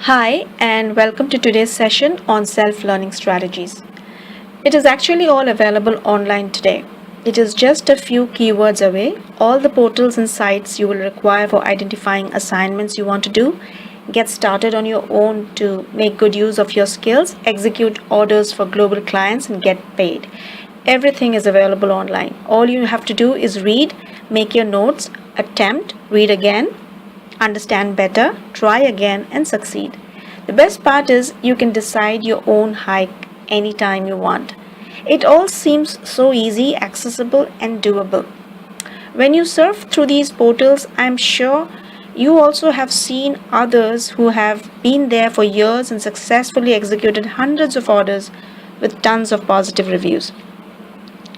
Hi, and welcome to today's session on self learning strategies. It is actually all available online today. It is just a few keywords away. All the portals and sites you will require for identifying assignments you want to do, get started on your own to make good use of your skills, execute orders for global clients, and get paid. Everything is available online. All you have to do is read, make your notes, attempt, read again, understand better, try again, and succeed. The best part is you can decide your own hike anytime you want. It all seems so easy, accessible, and doable. When you surf through these portals, I'm sure you also have seen others who have been there for years and successfully executed hundreds of orders with tons of positive reviews.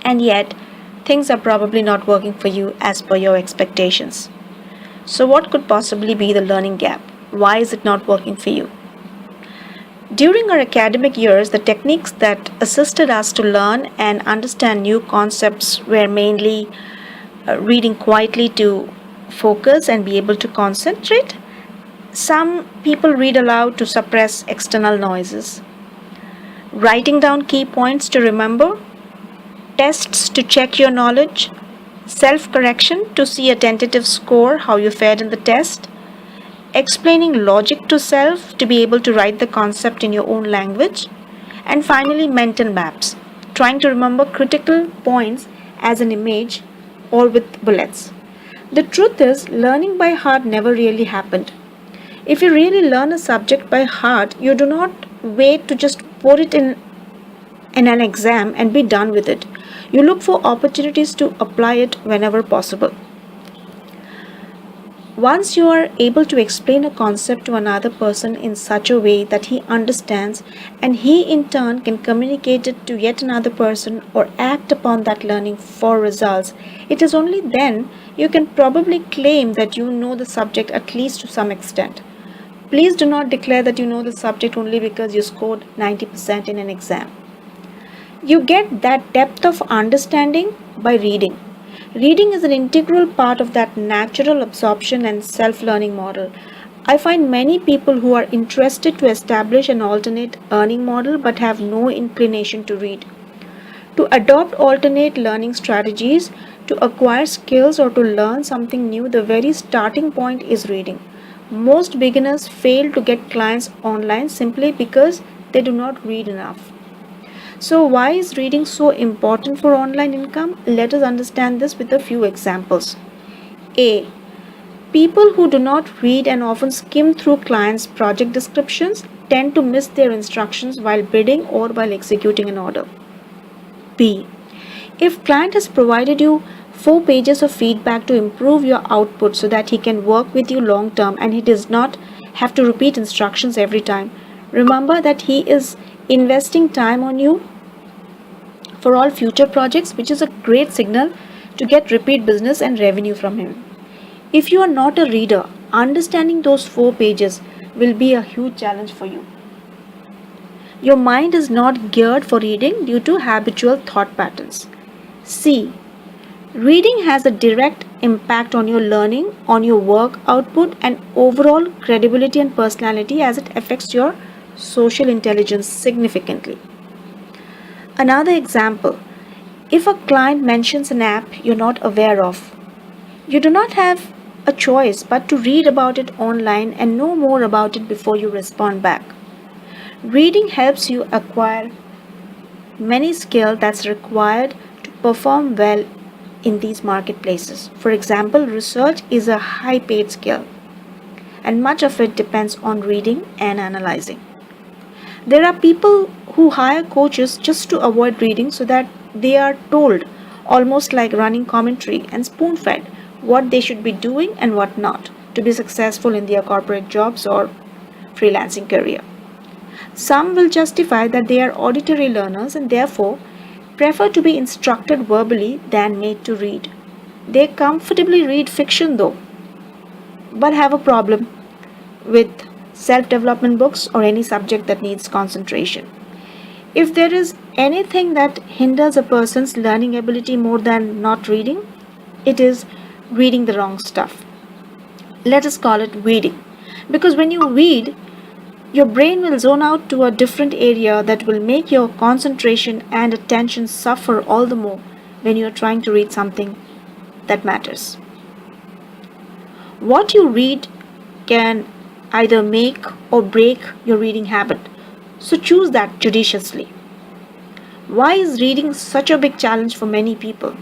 And yet, things are probably not working for you as per your expectations. So, what could possibly be the learning gap? Why is it not working for you? During our academic years, the techniques that assisted us to learn and understand new concepts were mainly reading quietly to focus and be able to concentrate. Some people read aloud to suppress external noises, writing down key points to remember, tests to check your knowledge, self correction to see a tentative score, how you fared in the test, explaining logic to self to be able to write the concept in your own language, and finally, mental maps, trying to remember critical points as an image or with bullets. The truth is, learning by heart never really happened. If you really learn a subject by heart, you do not wait to just put it in an exam and be done with it. You look for opportunities to apply it whenever possible. Once you are able to explain a concept to another person in such a way that he understands and he in turn can communicate it to yet another person or act upon that learning for results, it is only then you can probably claim that you know the subject at least to some extent. Please do not declare that you know the subject only because you scored 90% in an exam. You get that depth of understanding by reading. Reading is an integral part of that natural absorption and self learning model. I find many people who are interested to establish an alternate earning model but have no inclination to read. To adopt alternate learning strategies, to acquire skills, or to learn something new, the very starting point is reading. Most beginners fail to get clients online simply because they do not read enough. So, why is reading so important for online income? Let us understand this with a few examples. A. People who do not read and often skim through clients' project descriptions tend to miss their instructions while bidding or while executing an order. B. If client has provided you 4 pages of feedback to improve your output so that he can work with you long term and he does not have to repeat instructions every time, remember that he is investing time on you for all future projects, which is a great signal to get repeat business and revenue from him. If you are not a reader, understanding those 4 pages will be a huge challenge for you. Your mind is not geared for reading due to habitual thought patterns. C. Reading has a direct impact on your learning, on your work output, and overall credibility and personality as it affects your social intelligence significantly. Another example, if a client mentions an app you're not aware of, you do not have a choice but to read about it online and know more about it before you respond back. Reading helps you acquire many skills that's required to perform well in these marketplaces. For example, research is a high paid skill, and much of it depends on reading and analyzing. There are people who hire coaches just to avoid reading so that they are told, almost like running commentary and spoon fed, what they should be doing and what not to be successful in their corporate jobs or freelancing career. Some will justify that they are auditory learners and therefore prefer to be instructed verbally than made to read. They comfortably read fiction though, but have a problem with self development books or any subject that needs concentration. If there is anything that hinders a person's learning ability more than not reading, it is reading the wrong stuff. Let us call it weeding. Because when you weed, Your brain will zone out to a different area that will make your concentration and attention suffer all the more when you are trying to read something that matters. What you read can either make or break your reading habit, so choose that judiciously. Why is reading such a big challenge for many people?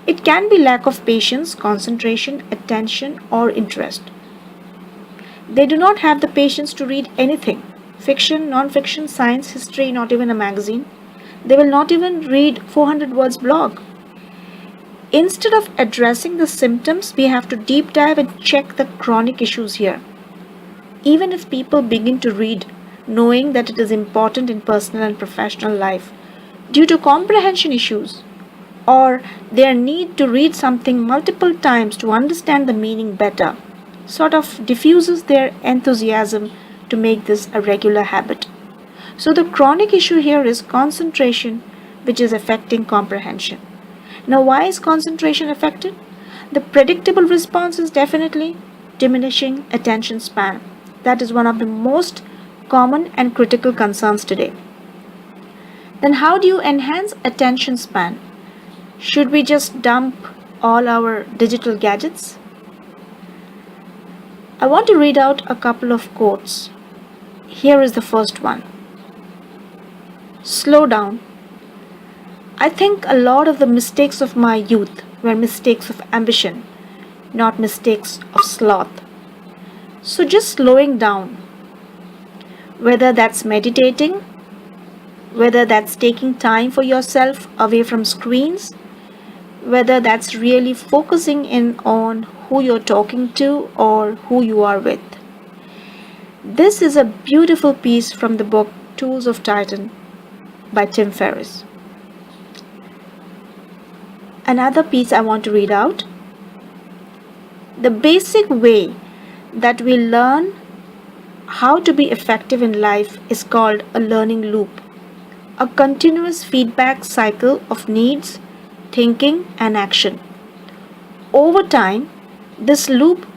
It can be lack of patience, concentration, attention, or interest. They do not have the patience to read anything fiction, non fiction, science, history, not even a magazine. They will not even read 400 words blog. Instead of addressing the symptoms, we have to deep dive and check the chronic issues here. Even if people begin to read knowing that it is important in personal and professional life, due to comprehension issues, or their need to read something multiple times to understand the meaning better, sort of diffuses their enthusiasm to make this a regular habit. So the chronic issue here is concentration, which is affecting comprehension. Now, why is concentration affected? The predictable response is definitely diminishing attention span. That is one of the most common and critical concerns today. Then, how do you enhance attention span? Should we just dump all our digital gadgets? I want to read out a couple of quotes. Here is the first one. Slow down. I think a lot of the mistakes of my youth were mistakes of ambition, not mistakes of sloth. So just slowing down, whether that's meditating, whether that's taking time for yourself away from screens, whether that's really focusing in on who you're talking to or who you are with. This is a beautiful piece from the book Tools of Titan by Tim Ferriss. Another piece I want to read out. The basic way that we learn how to be effective in life is called a learning loop, a continuous feedback cycle of needs, thinking, and action. Over time, this loop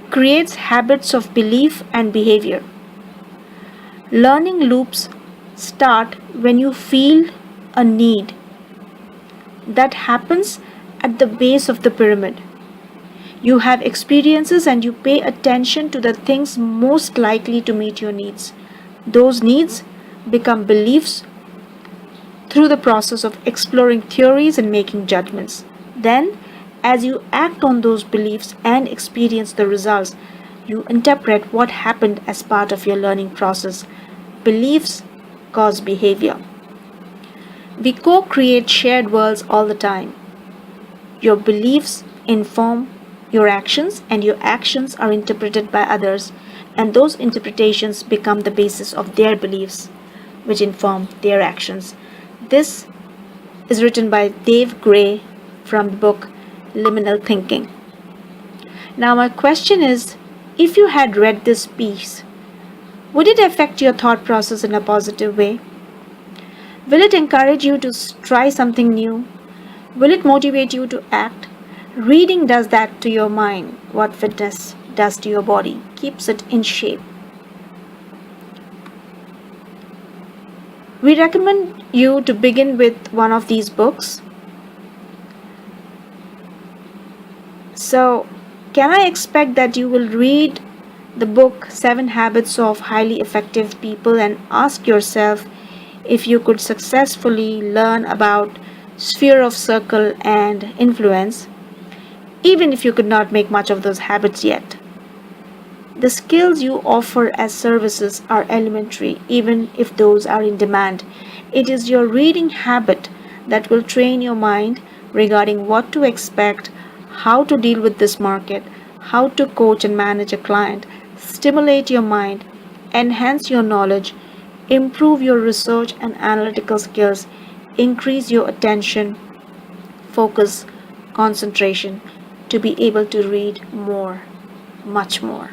creates habits of belief and behavior. Learning loops start when you feel a need. That happens at the base of the pyramid. You have experiences and you pay attention to the things most likely to meet your needs. Those needs become beliefs through the process of exploring theories and making judgments. Then, as you act on those beliefs and experience the results, you interpret what happened as part of your learning process. Beliefs cause behavior. We co-create shared worlds all the time. Your beliefs inform your actions, and your actions are interpreted by others, and those interpretations become the basis of their beliefs, which inform their actions. This is written by Dave Gray from the book Liminal Thinking. Now, my question is, if you had read this piece, would it affect your thought process in a positive way? Will it encourage you to try something new? Will it motivate you to act? Reading does that to your mind, what fitness does to your body, keeps it in shape. We recommend you to begin with one of these books. So, can I expect that you will read the book 7 Habits of Highly Effective People and ask yourself if you could successfully learn about sphere of circle and influence, even if you could not make much of those habits yet? The skills you offer as services are elementary, even if those are in demand. It is your reading habit that will train your mind regarding what to expect, how to deal with this market, how to coach and manage a client, stimulate your mind, enhance your knowledge, improve your research and analytical skills, increase your attention, focus, concentration, to be able to read more, much more.